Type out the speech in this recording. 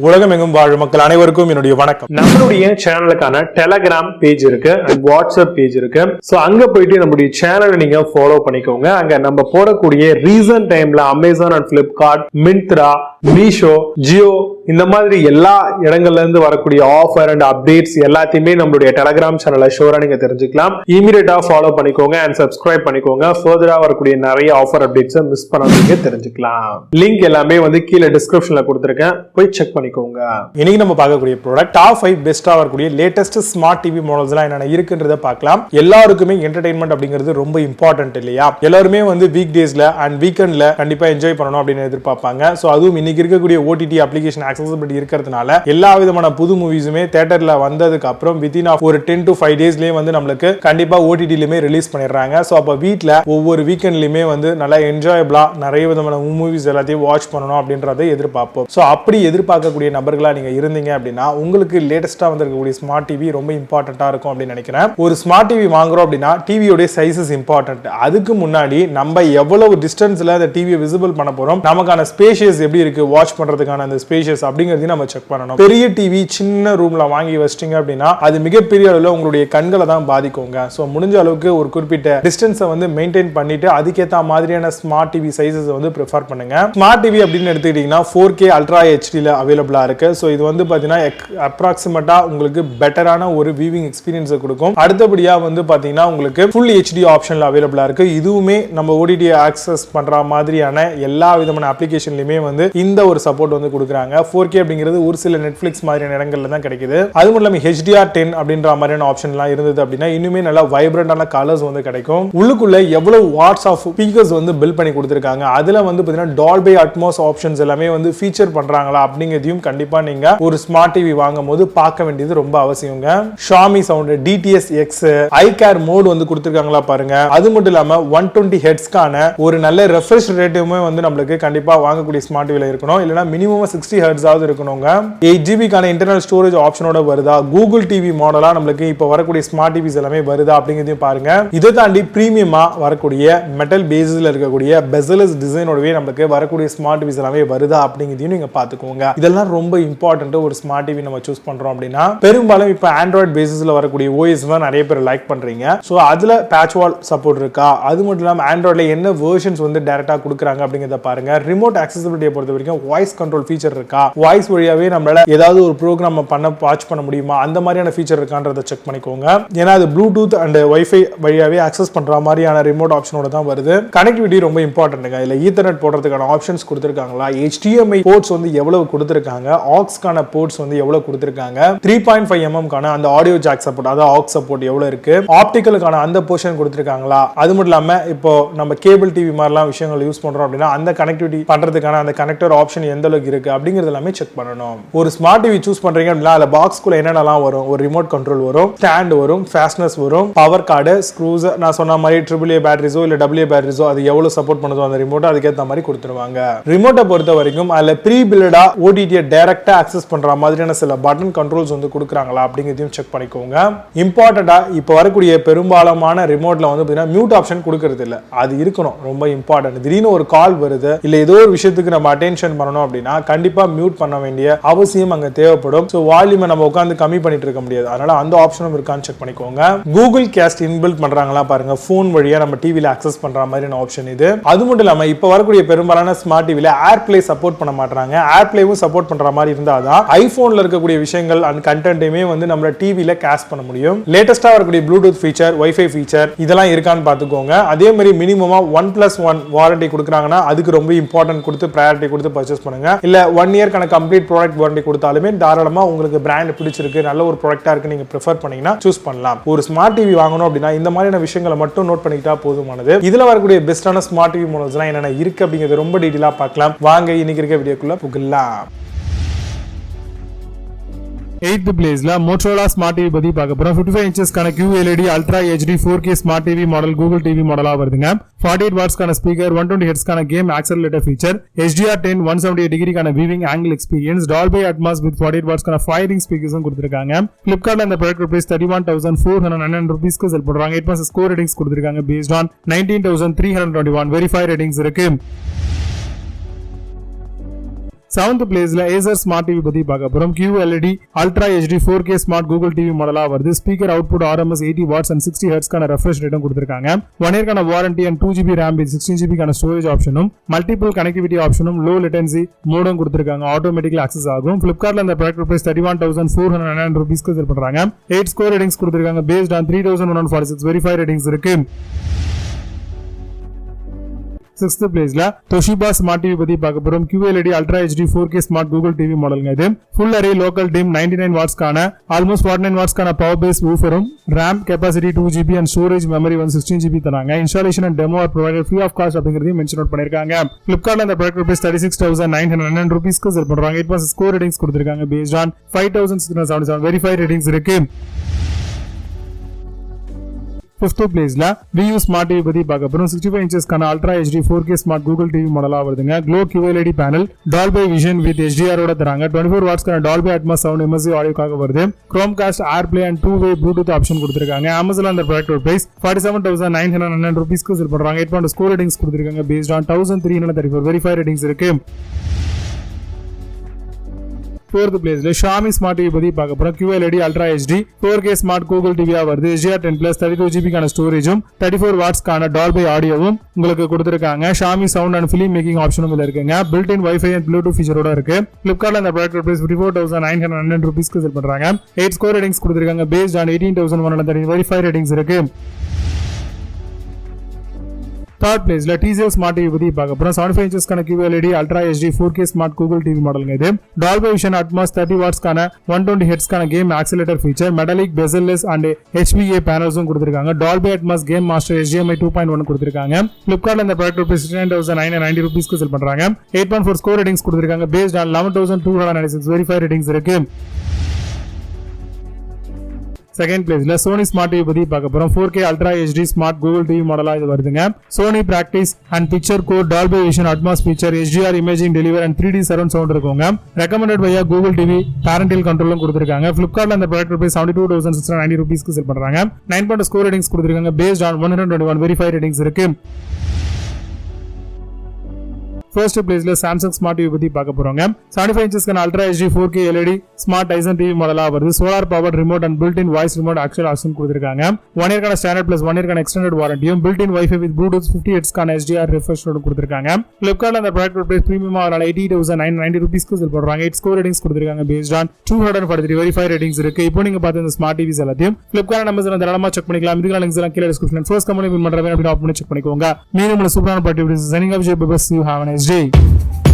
உலகமெங்கும் வாழும் மக்கள் அனைவருக்கும் என்னுடைய வணக்கம். நம்மளுடைய சேனலுக்கான டெலகிராம் பேஜ் இருக்கு அண்ட் வாட்ஸ்அப் பேஜ் இருக்கு. சோ அங்க போயிட்டு நம்மளுடைய சேனலை நீங்க ஃபாலோ பண்ணிக்கோங்க. அங்க நம்ம போடக்கூடிய ரீசன்ட் டைம்ல Amazon and Flipkart, Myntra, Meesho, Jio இந்த மாதிரி எல்லா இடங்கள்ல இருந்து வரக்கூடிய ஆஃபர் அண்ட் அப்டேட்ஸ் எல்லாத்தையுமே நம்மளுடைய டெலகிராம் சேனல்ல ஷோரா நீங்க தெரிஞ்சுக்கலாம். இமீடியட்டா ஃபாலோ பண்ணிக்கோங்க அண்ட் சப்ஸ்கிரைப் பண்ணிக்கோங்க. ஃபர்தரா வரக்கூடிய நிறைய ஆஃபர் அப்டேட்ஸ் மிஸ் பண்ணாதீங்க, தெரிஞ்சுக்கலாம். லிங்க் எல்லாமே கீழே டிஸ்கிரிப்ஷன்ல கொடுத்திருக்கேன், போய் செக் பண்ணிக்கோங்க. இன்னைக்கு நம்ம பார்க்கக்கூடிய ப்ராடக்ட் டாப் 5 பெஸ்டா வரக்கூடிய லேட்டஸ்ட் ஸ்மார்ட் டிவி மாடல்ஸ் எல்லாம் என்னென்ன இருக்குன்றத பார்க்கலாம். எல்லாருக்குமே என்டர்டைன்மெண்ட் அப்படிங்கிறது ரொம்ப இம்பார்ட்டன்ட் இல்லையா? எல்லாருமே வீக் டேஸ்ல அண்ட் வீக்கெண்ட்ல கண்டிப்பா என்ஜாய் பண்ணணும் அப்படின்னு எதிர்பார்ப்பாங்க. சோ அதுவும் இன்னைக்கு இருக்கக்கூடிய ஓடிடி அப்ளிகேஷன் ஆக்சஸபிலிட்டி இருக்கிறதுனால எல்லா விதமான புது மூவிஸுமே தியேட்டர்ல வந்ததுக்கு அப்புறம் வித்தின் ஒரு 10 to 5 டேஸ்லயே நம்மளுக்கு கண்டிப்பா ஓடிடிலயுமே ரிலீஸ் பண்ணிடுறாங்க. சோ அப்ப வீட்ல ஒவ்வொரு வீக்கெண்ட்லயுமே நல்லா என்ஜாயபிளா நிறைய விதமான மூவிஸ் எல்லாத்தையும் வாட்ச் பண்ணணும் அப்படின்றத எதிர்பார்ப்போம். சோ அப்படி எதிர்பார்க்கக்கூடிய நபர்களா நீங்க இருந்தீங்க அப்படின்னா உங்களுக்கு லேட்டஸ்டா வந்திருக்கக்கூடிய ஸ்மார்ட் டிவி ரொம்ப இம்பார்ட்டன்டா இருக்கும் அப்படின்னு நினைக்கிறேன். ஒரு ஸ்மார்ட் டிவி வாங்குறோம் அப்படின்னா டிவியோட சைஸஸ் இம்பார்ட்டன்ட். அதுக்கு முன்னாடி நம்ம எவ்வளவு டிஸ்டன்ஸ்ல அந்த டிவியை விசிபிள் பண்ண போறோம், நமக்கான ஸ்பேஷியஸ் எப்படி இருக்கு, வாட்ச் பண்றதுக்கான அந்த ஸ்பேஷியஸ் அப்படிங்கறதையும் நம்ம செக் பண்ணணும். பெரிய டிவி சின்ன ரூம்ல வாங்கி வச்சிட்டீங்க அப்படின்னா அது மிகப்பெரிய அளவுல உங்களுடைய கண்களை தான் பாதிக்குங்க. சோ முடிஞ்ச அளவுக்கு ஒரு குறிப்பிட்ட டிஸ்டன்ஸை மெயின்டைன் பண்ணிட்டு அதுக்கேற்ற மாதிரியான ஸ்மார்ட் டிவி சைஸஸ் ப்ரிஃபர் பண்ணுங்க. ஸ்மார்ட் டிவி அப்படின்னு எடுத்துக்கிட்டீங்கன்னா 4K அல்ட்ரா ஹெச்டில அவைலபிளா இருக்கு. சோ இது பாத்தீங்கன்னா அப்ராக்சிமேட்டா உங்களுக்கு பெட்டரான ஒரு வியூவிங் எக்ஸ்பீரியன்ஸ் கொடுக்கும். அடுத்தபடியா பாத்தீங்கன்னா உங்களுக்கு ஃபுல் HD ஆப்ஷன்ல அவைலபிளா இருக்கு. இதுவுமே நம்ம ஓடிடி ஆக்சஸ் பண்ற மாதிரியான எல்லா விதமான அப்ளிகேஷன்லயுமே இந்த ஒரு சப்போர்ட் கொடுக்குறாங்க. 4K அப்படிங்கிறது ஒரு சில நெட்ஃபிளிக்ஸ் மாதிரியான இடங்கள்ல தான் கிடைக்குது. அது மட்டும் இல்லாம HDR10 அப்படின்ற மாதிரியான ஆப்ஷன்லாம் இருந்தது அப்படின்னா இன்னுமே நல்லா வைப்ரண்டான கலர்ஸ் கிடைக்கும். உள்ளுக்குள்ள எவ்வளவு வாட்ஸ் ஆஃப் ஸ்பீக்கர்ஸ் பில்ட் பண்ணி கொடுத்திருக்காங்க. அதுல பாத்தீங்கன்னா டால்பி அட்மாஸ் ஆப்ஷன்ஸ் எல்லாமே ஃபீச்சர் பண்றாங்களா அப்படிங்கிறதையும் கண்டிப்பா நீங்க ஒரு ஸ்மார்ட் டிவி வாங்கும் போது பார்க்க வேண்டியது ரொம்ப அவசியங்க. ஷாமி சவுண்ட், DTS-X, ஐகேர் மோட் கொடுத்திருக்காங்களா பாருங்க. அது மட்டும் இல்லாம 120 ஹெர்ட்ஸ்க்கான ஒரு நல்ல ரெஃப்ரெஷ் ரேட்டுமே நம்மளுக்கு கண்டிப்பா வாங்கக்கூடிய ஸ்மார்ட் டிவில இருக்கணும். இல்லனா மினிமம் 60 ஹெர்ட்ஸ் ஆவது இருக்கணுங்க. 8GB கான இன்டர்னல் ஸ்டோரேஜ் ஆப்ஷனோட வருதா, கூகுள் டிவி மாடலா நம்மளுக்கு இப்ப வரக்கூடிய ஸ்மார்ட் டிவிஸ் எல்லாமே வருதா அப்படிங்கறதையும் பாருங்க. இதை தாண்டி பிரீமியமா வரக்கூடிய மெட்டல் பேஸ்ல இருக்கக்கூடிய பெசலஸ் டிசைனோடவே நம்மளுக்கு வரக்கூடிய ஸ்மார்ட் டிவிஸ் எல்லாமே வருதா அப்படிங்கறதையும் நீங்க பாத்துக்கோங்க. இதெல்லாம் ரொம்ப இம்பார்ட்டன்ட். ஒரு ஸ்மார்ட் டிவி நம்ம சூஸ் பண்றோம் அப்படின்னா பெரும்பாலும் இப்ப ஆண்ட்ராய்டு பேசிஸ்ல வரக்கூடிய OS தான் நிறைய பேர் லைக் பண்றீங்க. சோ அதுல பேட்ச் வால் சப்போர்ட் இருக்கா, அது மட்டும் இல்லாம ஆண்ட்ராய்டுல என்ன வெர்ஷன்ஸ் டைரக்டா கொடுக்குறாங்க அப்படிங்கறத பாருங்க. ரிமோட் ஆக்சஸபிலிட்டியை பொறுத்த வரைக்கும் வாய்ஸ் கண்ட்ரோல் ஃபீச்சர் இருக்கா, வாய்ஸ் வழியாவே நம்மளால ஏதாவது ஒரு ப்ரோக்ராம் வாட்ச் பண்ண முடியுமா, அந்த மாதிரியான ஃபீச்சர் இருக்கான்றத செக் பண்ணிக்கோங்க. ஏன்னா அது ப்ளூடூத் அண்ட் வைஃபை வழியாவே ஆக்சஸ் பண்ற மாதிரியான ரிமோட் ஆப்ஷனோட தான் வருது. கனெக்டிவிட்டி ரொம்ப இம்பார்ட்டன்ட்ங்க. இல்ல ஈத்தர்நெட் போடுறதுக்கான ஆப்ஷன்ஸ் கொடுத்திருக்காங்களா, HDMI போர்ட்ஸ் எவ்வளவு கொடுத்திருக்காங்க, ஆக்ஸ்க்கான போர்ட்ஸ் எவ்வளவு கொடுத்திருக்காங்க, 3.5mm கான அந்த ஆடியோ ஜாக் சப்போர்ட், அதாவது ஆக்ஸ் சப்போர்ட் எவ்வளவு இருக்கு, ஆப்டிகலுக்கான அந்த போர்ஷன் கொடுத்திருக்காங்களா. அது மட்டும் இல்லாம இப்போ நம்ம கேபிள் டிவி மாதிரிலாம் விஷயங்கள் யூஸ் பண்றோம் அப்படின்னா அந்த கனெக்டிவிட்டி பண்றதுக்கான அந்த கனெக்டர் ஆப்ஷன் எந்த அளவுக்கு இருக்கு அப்படிங்கிறது எல்லாமே செக் பண்ணணும். ஒரு ஸ்மார்ட் டிவி சூஸ் பண்றீங்க அப்படின்னா அந்த பாக்ஸ்க்குள்ள என்னென்னலாம் வரும், ஒரு ரிமோட் கண்ட்ரோல் வரும், ஸ்டாண்ட் வரும், ஃபாஸ்ட்னஸ் வரும், பவர் கார்டு, ஸ்க்ரூஸ், நான் சொன்ன மாதிரி AAA பேட்டரிஸோ இல்ல AA பேட்டரிஸோ அது எவ்வளவு சப்போர்ட் பண்ணுதோ அந்த ரிமோட் அதுக்கேற்ற மாதிரி கொடுத்துருவாங்க. ரிமோட்டை பொறுத்த வரைக்கும் அதுல ப்ரீ பில்டா ஓடிடியை டைரக்டா ஆக்சஸ் பண்ற மாதிரியான சில பட்டன் கண்ட்ரோல்ஸ் கொடுக்குறாங்களா அப்படிங்கிறதையும் செக் பண்ணிக்கோங்க. இம்பார்ட்டண்டா இப்ப வரக்கூடிய பெரும்பாலான ரிமோட்ல பாத்தீங்கன்னா மியூட் ஆப்ஷன் கொடுக்கிறது இல்ல, அது இருக்கணும், ரொம்ப இம்பார்ட்டன்ட். திடீர்னு ஒரு கால் வருது இல்ல ஏதோ ஒரு விஷயத்துக்கு நம்ம அட்டென்ஷன் பண்ணணும் அப்படின்னா கண்டிப்பா மியூட் பண்ண வேண்டிய அவசியம் அங்க தேவைப்படும். சோ வால்யூமை நம்ம உட்கார்ந்து கம்மி பண்ணிட்டு இருக்க முடியாது, அதனால அந்த ஆப்ஷனும் இருக்கான்னு செக் பண்ணிக்கோங்க. கூகுள் கேஸ்ட் இன்பில்ட் பண்றாங்களா பாருங்க, போன் வழியா நம்ம டிவில ஆக்சஸ் பண்ற மாதிரியான ஆப்ஷன் இது. அது மட்டும் இல்லாம இப்ப வரக்கூடிய பெரும்பாலான ஸ்மார்ட் டிவில ஏர்ப்ளே சப்போர்ட் பண்ண மாட்டாங்க. ஏர்ப்ளேவும் சப்போர்ட் பண்ற மாதிரி இருந்தாதான் ஐபோன்ல இருக்கக்கூடிய விஷயங்கள் அண்ட் கண்டென்ட்டையுமே நம்ம டிவில கேஸ்ட் பண்ண முடியும். லேட்டஸ்டா வரக்கூடிய ப்ளூடூத் ஃபீச்சர், வைஃபை ஃபீச்சர் இதெல்லாம் இருக்கான்னு பாத்துக்கோங்க. அதே மாதிரி மினிமமா 1+1 வாரண்டி கொடுக்குறாங்கன்னா அதுக்கு ரொம்ப இம்பார்ட்டன்ட் கொடுத்து பிரையாரிட்டி கொடுத்து பர்ச்சேஸ் பண்ணுங்க. இல்ல 1 இயர்க்கான கம்ப்ளீட் ப்ராடக்ட் வாரண்டி கொடுத்தாலுமே தாராளமா உங்களுக்கு பிராண்ட் பிடிச்சிருக்கு, நல்ல ஒரு ப்ராடக்ட்டா இருக்கு நீங்க ப்ரிஃபர் பண்ணீங்கன்னா சூஸ் பண்ணலாம். ஒரு ஸ்மார்ட் டிவி வாங்கணும் அப்படின்னா இந்த மாதிரியான விஷயங்களை மட்டும் நோட் பண்ணிக்கிட்டா போதுமானது. இதுல வரக்கூடிய பெஸ்டான ஸ்மார்ட் டிவி மாடல்ஸ் எல்லாம் என்னென்ன இருக்கு அப்படிங்கிறது ரொம்ப டீடைலா பார்க்கலாம். வாங்க இன்னைக்கு இருக்க வீடியோக்குள்ள புகழலாம். 8th பிளேஸ்ல Motorola Smart TV பத்தி பார்க்க போறோம். 55 inches கான QLED Ultra HD 4K Smart TV model Google TV மாடலா வருதுங்க. 48 watts கான ஸ்பீக்கர், 120 Hz கான game accelerator feature, HDR10 178 degree கான viewing angle experience, Dolby Atmos with 48 watts கான 5 ring ஸ்பீக்கர்ஸும் கொடுத்திருக்காங்க. Flipkartல இந்த ப்ராடக்ட் பிரைஸ் 31,499 ரூபீஸ்க்கு செல் பண்றாங்க. 8.6 ஸ்கோர் ரேட்டிங்ஸ் கொடுத்திருக்காங்க based on 19,321 வெரிஃபை ரேட்டிங்ஸ் இருக்கு. 7th பிளேஸ்ல Acer Smart TV பத்தி பார்க்க போறோம். QLED Ultra HD 4K Smart Google TV மாடலா வருது. Speaker output RMS 80 watts and 60 Hz கான ரெஃப்ரெஷ் ரேட்டும் கொடுத்திருக்காங்க. 1 year கான warranty and 2GB RAM with 16GB கான ஸ்டோரேஜ் ஆப்ஷனும் மல்டிபிள் கனெக்டிவிட்டி ஆப்ஷனும் லோ லேட்டன்சி மோடும் கொடுத்திருக்காங்க. ஆட்டோமேட்டிக்கலி ஆக்சஸ் ஆகும். Flipkartல இந்த ப்ராடக்ட் பிரைஸ் 31,499 ரூபீஸ்க்கு சேல் பண்றாங்க. 8 ஸ்கோர் ரேட்டிங்ஸ் கொடுத்திருக்காங்க. based on 3146 வெரிஃபைட் ரேட்டிங்ஸ் இருக்கு. 6th பிளேஸ்ல Toshiba Smart TV பத்தி பார்க்க போறோம். QLED Ultra HD 4K Smart Google TV மாடலுங்க இது. Full array local dim 99 watts கான almost 49 watts கான power base wooferum, RAM capacity 2GB and storage memory 116GB தராங்க. Installation and demo are provided free of cost அப்படிங்கறதையும் mention out பண்ணிருக்காங்க. Flipkartல இந்த product price 36,999 ரூபீஸ்க்கு sale பண்றாங்க. 8 ஸ்கோர் ரேட்டிங்ஸ் கொடுத்திருக்காங்க. based on 5,677 verified ratings இருக்கு. 5th பிளேஸ்ல VU Smart TV பத்தி பார்க்க போறோம். 65 inches கான Ultra HD 4K Smart Google TV மாடலா வருதுங்க. Glow QLED panel, Dolby Vision with HDR ஓட தராங்க. 24 watts கான Dolby Atmos sound immersive ஆடியோக்காக வருது. Chromecast, AirPlay and 2-way Bluetooth option கொடுத்திருக்காங்க. Amazon அந்த ப்ராடக்ட் பிரைஸ் 47,999 ரூபீஸ்க்கு சேல் பண்றாங்க. 8 ஸ்கோர் ரேட்டிங்ஸ் கொடுத்திருக்காங்க. based on 1,334 வெரிஃபைட் ரேட்டிங்ஸ் இருக்கு. 4th பிளேஸ்ல Xiaomi Smart TV பத்தி பார்க்க போறோம். QLED Ultra HD 4K Smart Google TV வருது. HDR10+ 32GB கான ஸ்டோரேஜும் 34 watts கான Dolby ஆடியோவும் உங்களுக்கு கொடுத்திருக்காங்க. Xiaomi sound and film making ஆப்ஷனும் இதுல இருக்குங்க. built in Wi-Fi and Bluetooth ஃபீச்சரோட இருக்கு. Flipkartல இந்த ப்ராடக்ட் பிரைஸ் 54,999 ரூபீஸ்க்கு சேல் பண்றாங்க. 8 ஸ்கோர் ரேட்டிங்ஸ் கொடுத்திருக்காங்க. based on 18,130 வெரிஃபைட் ரேட்டிங்ஸ் இருக்கு. 3rd பிளேஸ்ல TCL Smart TV பத்தி பார்க்க போறோம். 75 inches கான QLED Ultra HD 4K Smart Google TV மாடலுங்க இது. Dolby Vision Atmos 30 watts கான 120 Hz கான game accelerator feature, metallic bezel-less and HVA panelsம் கொடுத்திருக்காங்க. Dolby Atmos Game Master HDMI 2.1 கொடுத்திருக்காங்க. Flipkartல இந்த ப்ராடக்ட் பிரைஸ் 69,990 ரூபீஸ்க்கு சேல் பண்றாங்க. 8.4 ஸ்கோர் ரேட்டிங்ஸ் கொடுத்திருக்காங்க. based on 11,296 வெரிஃபைட் ரேட்டிங்ஸ் இருக்கு. 2nd பிளேஸ்ல Sony Smart TV பத்தி பார்க்க போறோம். 4K Ultra HD Smart Google TV மாடலா இது வருதுங்க. Sony Practice and Picture Code, Dolby Vision Atmos feature, HDR imaging deliver and 3D surround sound இருக்குங்க. recommended via Google TV parental controlலும் கொடுத்திருக்காங்க. Flipkartல இந்த ப்ராடக்ட் பிரைஸ் 72,690 ரூபீஸ்க்கு சேல் பண்றாங்க. 9 ஸ்கோர் ரேட்டிங்ஸ் கொடுத்திருக்காங்க. based on 121 verified ratings இருக்கு. 1st பிளேஸ்ல Samsung Smart TV பத்தி பார்க்க போறோங்க. 75 inches கான Ultra HD 4K LED Smart Tizen TV மாடலா வருது. Solar powered remote and built in voice remote actual option கொடுத்திருக்காங்க. 1 year கான ஸ்டாண்டர்ட் பிளஸ் 1 year கான extended வாரண்டியும் built in Wi-Fi with Bluetooth 50 Hz கான HDR refresh rate கொடுத்திருக்காங்க. Flipkartல அந்த product price premium ஆனால 80,990 ரூபீஸ்க்கு sale பண்றாங்க. 8 ஸ்கோர் ரேட்டிங்ஸ் கொடுத்திருக்காங்க. based on 243 வெரிஃபைட் ரேட்டிங்ஸ் இருக்கு. இப்போ நீங்க பார்த்த இந்த ஸ்மார்ட் டிவிஸ் எல்லாத்தையும் Flipkart நம்பர்ஸ்ல தாராளமா செக் பண்ணிக்கலாம். இதுக்கான லிங்க்ஸ் எல்லாம் கீழ டிஸ்கிரிப்ஷன் ஃபர்ஸ்ட் கமெண்ட் பின் பண்றேன் அப்படி ஆப் பண்ணி செக் பண்ணிக்கோங்க. மீண்டும் சூப்பரான party signing off J bus. You have a nice day.